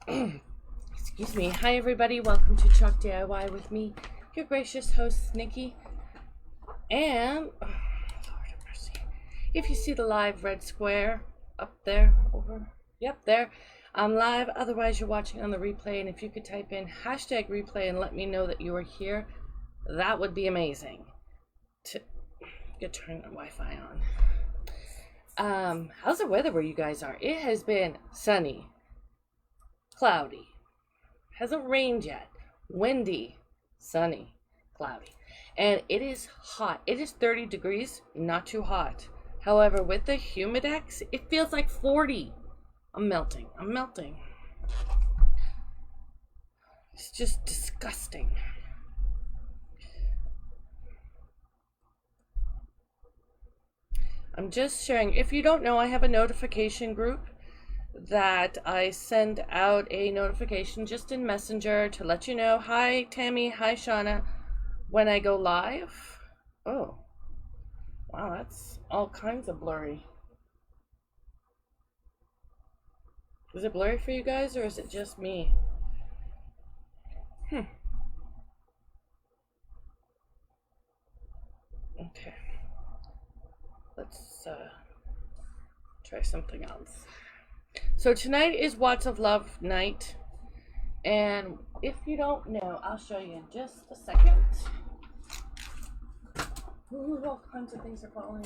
Excuse me. Hi, everybody. Welcome to Chalk DIY with me, your gracious host, Nikki. And, oh, Lord have mercy. If you see the live red square up there, there, I'm live. Otherwise, you're watching on the replay. And if you could type in hashtag replay and let me know that you are here, that would be amazing. Get turn the Wi-Fi on. How's the weather where you guys are? It has been sunny, cloudy, hasn't rained yet, windy, sunny, cloudy, and it is hot. It is 30 degrees, not too hot. However, with the humidex, it feels like 40. I'm melting. It's just disgusting. I'm just sharing. If you don't know, I have a notification group that I send out a notification just in Messenger to let you know, hi Tammy, hi Shauna, when I go live. Oh, wow, that's all kinds of blurry. Is it blurry for you guys, or is it just me? Okay. Let's try something else. So tonight is Watts of Love night, and if you don't know, I'll show you in just a second. Ooh, all kinds of things are falling.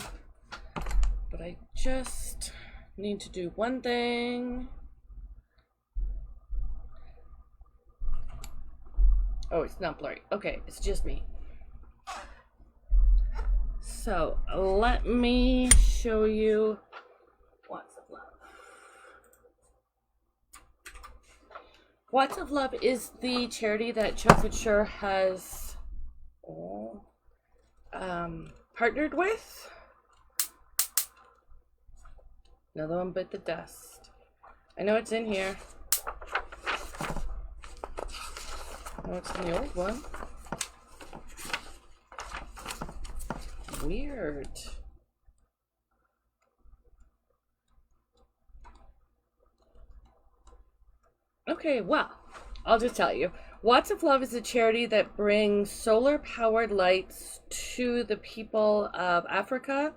But I just need to do one thing. Oh, it's not blurry. Okay, it's just me. So let me show you Watts of Love. Watts of Love is the charity that Couture has partnered with. Another one bit the dust. I know it's in here. Oh, it's in the old one. Weird. Okay, well, I'll just tell you. Watts of Love is a charity that brings solar-powered lights to the people of Africa.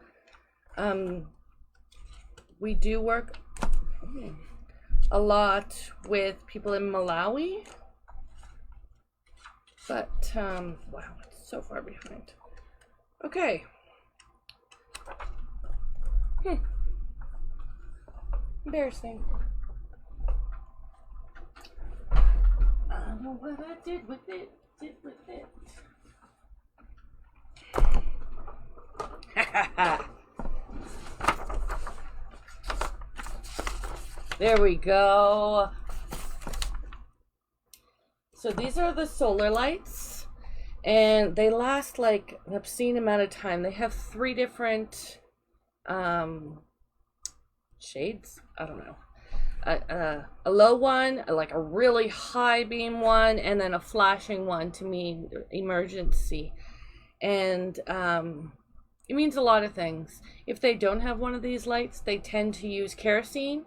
We do work a lot with people in Malawi. But, wow, it's so far behind. Okay. Embarrassing. I don't know what I did with it. There we go. So these are the solar lights, and they last like an obscene amount of time. They have 3 different shades. I don't know. A low one, like a really high beam one, and then a flashing one to mean emergency. And it means a lot of things. If they don't have one of these lights, they tend to use kerosene,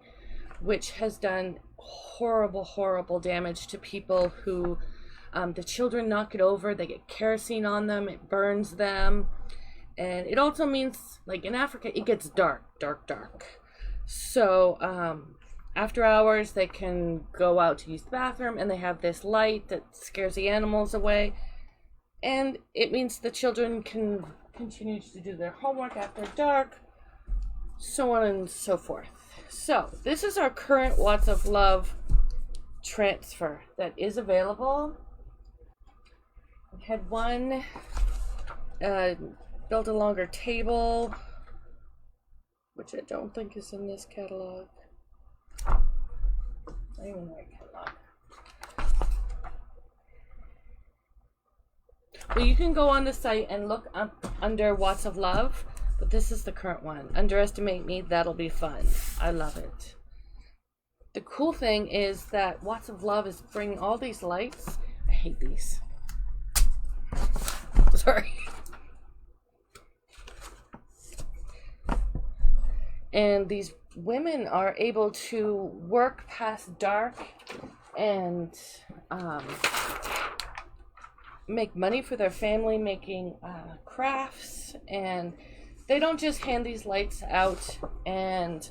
which has done horrible damage to people who the children knock it over, they get kerosene on them, it burns them. And it also means, like in Africa, it gets dark. So after hours they can go out to use the bathroom, and they have this light that scares the animals away, and it means the children can continue to do their homework after dark, so on and so forth. So this is our current Watts of Love transfer that is available. We had one built a longer table, which I don't think is in this catalog. Not even the right catalog. Well, you can go on the site and look up under Watts of Love, but this is the current one. Underestimate me, that'll be fun. I love it. The cool thing is that Watts of Love is bringing all these lights. I hate these. Sorry. And these women are able to work past dark and make money for their family making crafts. And they don't just hand these lights out and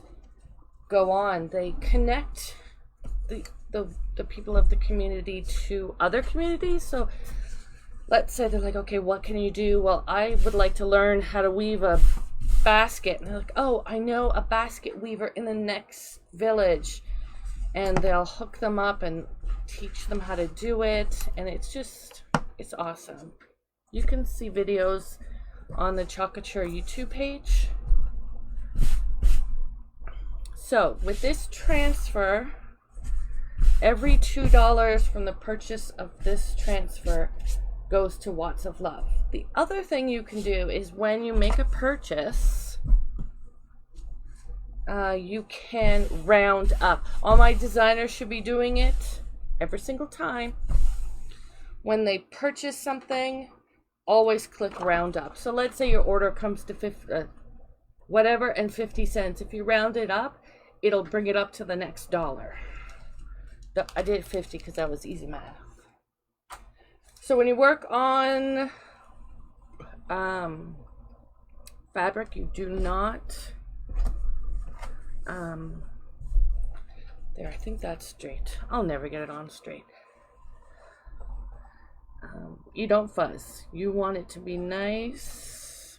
go on. They connect the people of the community to other communities. So let's say they're like, okay, what can you do? Well, I would like to learn how to weave a basket. And they're like, oh, I know a basket weaver in the next village. And they'll hook them up and teach them how to do it. And it's awesome. You can see videos on the Couture YouTube page. So with this transfer, every $2 from the purchase of this transfer goes to Watts of Love. The other thing you can do is when you make a purchase, you can round up. All my designers should be doing it every single time. When they purchase something, always click round up. So let's say your order comes to whatever and 50 cents. If you round it up, it'll bring it up to the next dollar. I did 50 because that was easy math. So when you work on fabric, you do not there, I think that's straight. I'll never get it on straight. You don't fuzz. You want it to be nice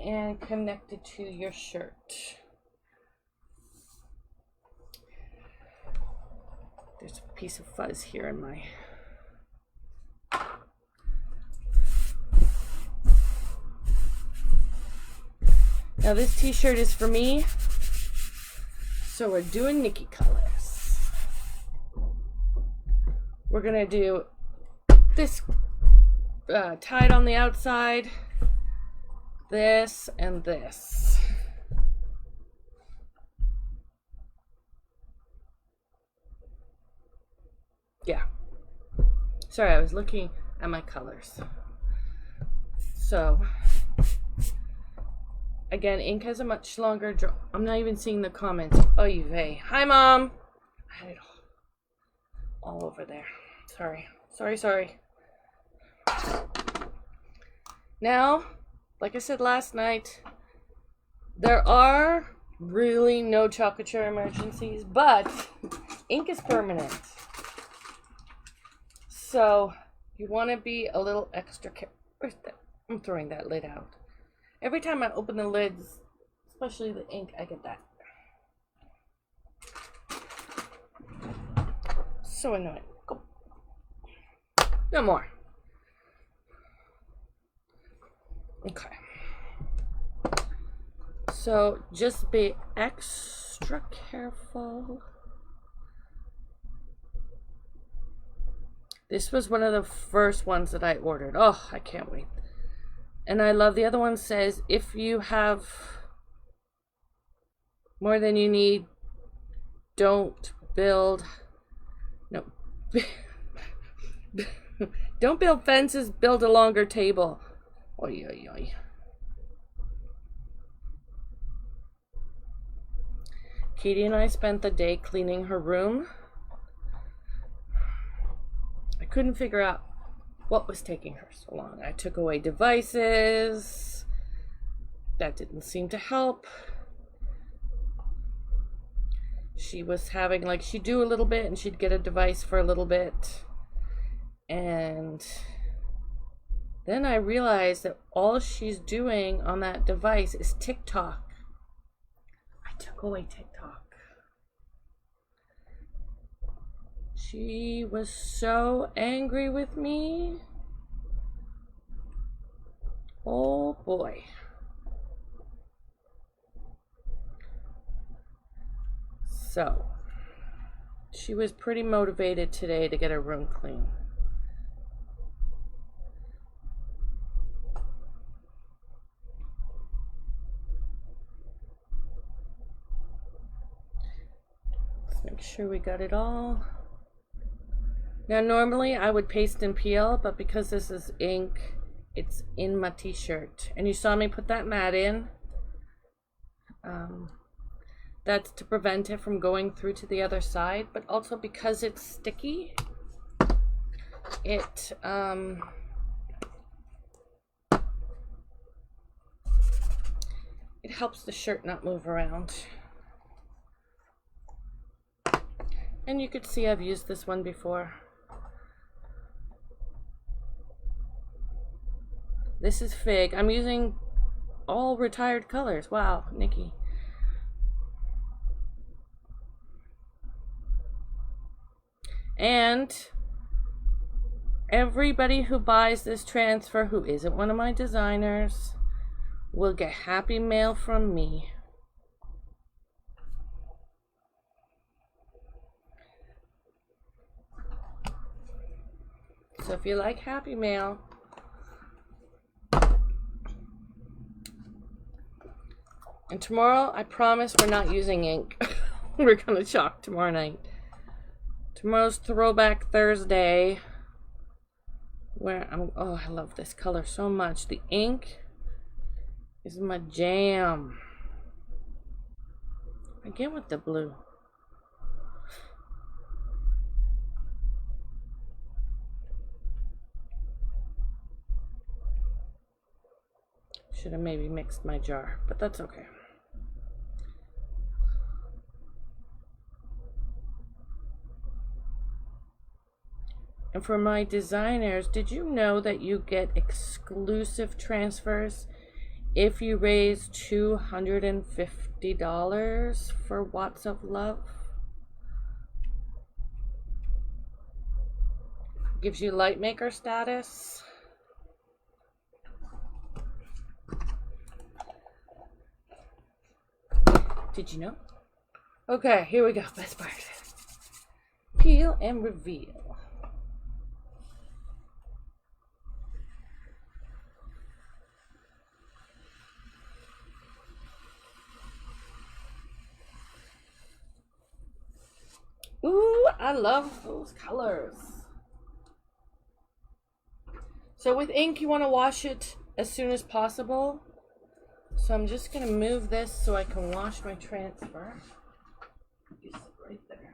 and connected to your shirt. There's a piece of fuzz here in my... Now this t-shirt is for me, so we're doing Nikki colors. We're gonna do this tied on the outside, this, and this. Yeah. Sorry, I was looking at my colors. So, again, ink has a much longer draw. I'm not even seeing the comments. Oy vey. Hi, Mom. I had it all over there. Sorry. Now, like I said last night, there are really no Couture emergencies, but ink is permanent. So you want to be a little extra careful. Where's that? I'm throwing that lid out. Every time I open the lids, especially the ink, I get that. So annoying. Go. No more. Okay. So just be extra careful. This was one of the first ones that I ordered. Oh, I can't wait. And I love the other one says, if you have more than you need, don't build, no, don't build fences, build a longer table. Oy, oy, oy. Katie and I spent the day cleaning her room. I couldn't figure out what was taking her so long. I took away devices. That didn't seem to help. She was having, like, she'd do a little bit and she'd get a device for a little bit. And then I realized that all she's doing on that device is TikTok. I took away TikTok. She was so angry with me. Oh boy. So, she was pretty motivated today to get her room clean. Let's make sure we got it all. Now normally I would paste and peel, but because this is ink, it's in my t-shirt. And you saw me put that mat in. That's to prevent it from going through to the other side, but also because it's sticky, it helps the shirt not move around. And you could see I've used this one before. This is Fig. I'm using all retired colors. Wow, Nikki. And everybody who buys this transfer who isn't one of my designers will get happy mail from me. So if you like happy mail, and tomorrow I promise we're not using ink. We're gonna chalk tomorrow night. Tomorrow's Throwback Thursday, where oh, I love this color so much. The ink is my jam. Again with the blue. Should have maybe mixed my jar, but that's okay. And for my designers, did you know that you get exclusive transfers if you raise $250 for Watts of Love? Gives you light maker status. Did you know? Okay, here we go. Best part. Peel and reveal. Ooh, I love those colors. So with ink, you want to wash it as soon as possible. So I'm just going to move this so I can wash my transfer. Just right there.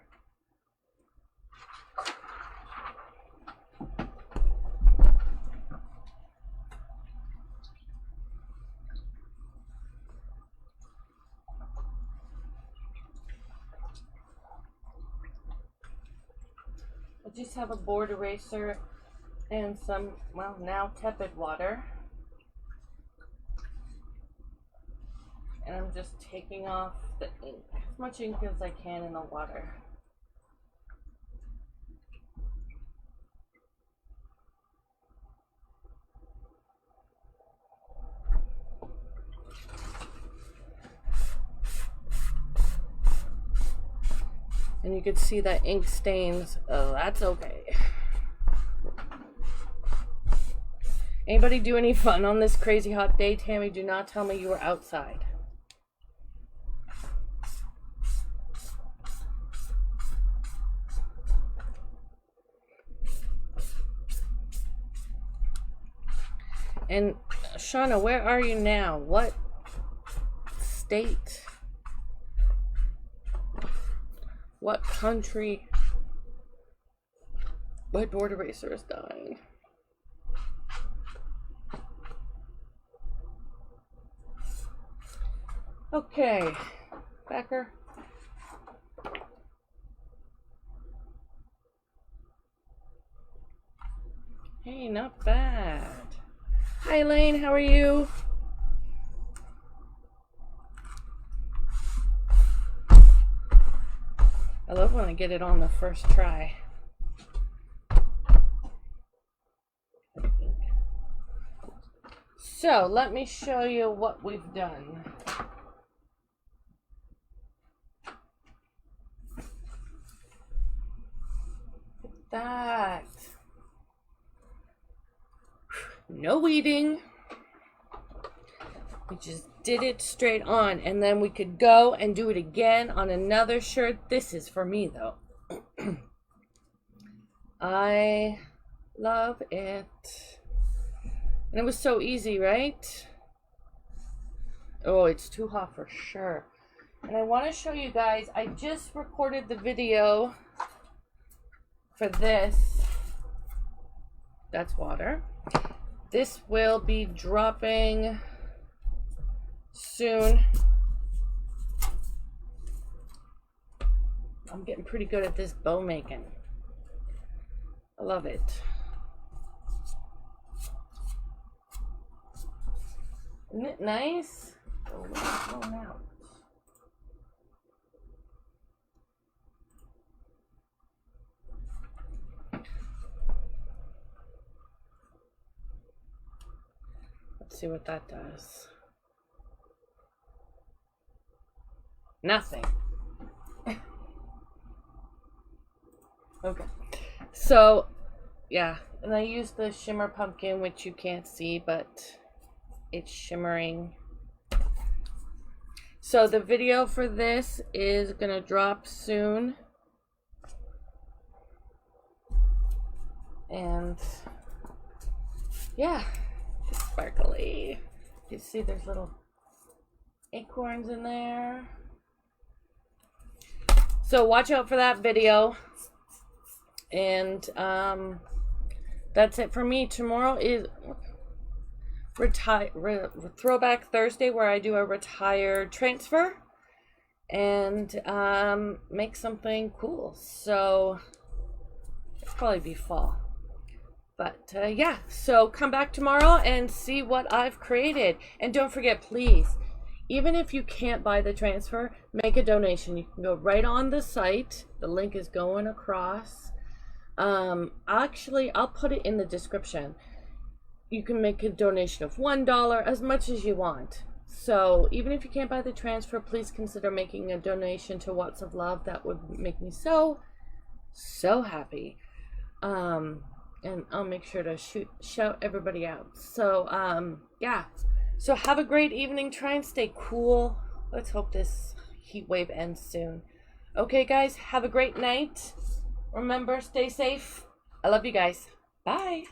I just have a board eraser and some, well, now tepid water. And I'm just taking off the ink, as much ink as I can in the water. And you can see that ink stains. Oh, that's okay. Anybody do any fun on this crazy hot day? Tammy, do not tell me you were outside. And Shauna, where are you now? What state? What country? My board eraser is dying. Okay, Becker. Hey, not bad. Hi, Elaine, how are you? I love when I get it on the first try. So, let me show you what we've done. That. No weeding. We just did it straight on, and then we could go and do it again on another shirt. This is for me though. I love it. And it was so easy, right? Oh, it's too hot for sure. And I want to show you guys, I just recorded the video for this. That's water. This will be dropping soon. I'm getting pretty good at this bow making. I love it. Isn't it nice? Oh, it's going out. Let's see what that does. Nothing. Okay. So, yeah. And I used the shimmer pumpkin, which you can't see, but it's shimmering. So the video for this is gonna drop soon. And yeah, it's sparkly. You see there's little acorns in there. So watch out for that video. And that's it for me. Tomorrow is Throwback Thursday, where I do a retired transfer and make something cool. So it'll probably be fall. But yeah, so come back tomorrow and see what I've created. And don't forget, please, even if you can't buy the transfer, make a donation. You can go right on the site. The link is going across. Actually, I'll put it in the description. You can make a donation of $1, as much as you want. So even if you can't buy the transfer, please consider making a donation to Watts of Love. That would make me so happy. And I'll make sure to shout everybody out. So yeah, so have a great evening. Try and stay cool. Let's hope this heat wave ends soon. Okay guys, have a great night. Remember, stay safe. I love you guys. Bye.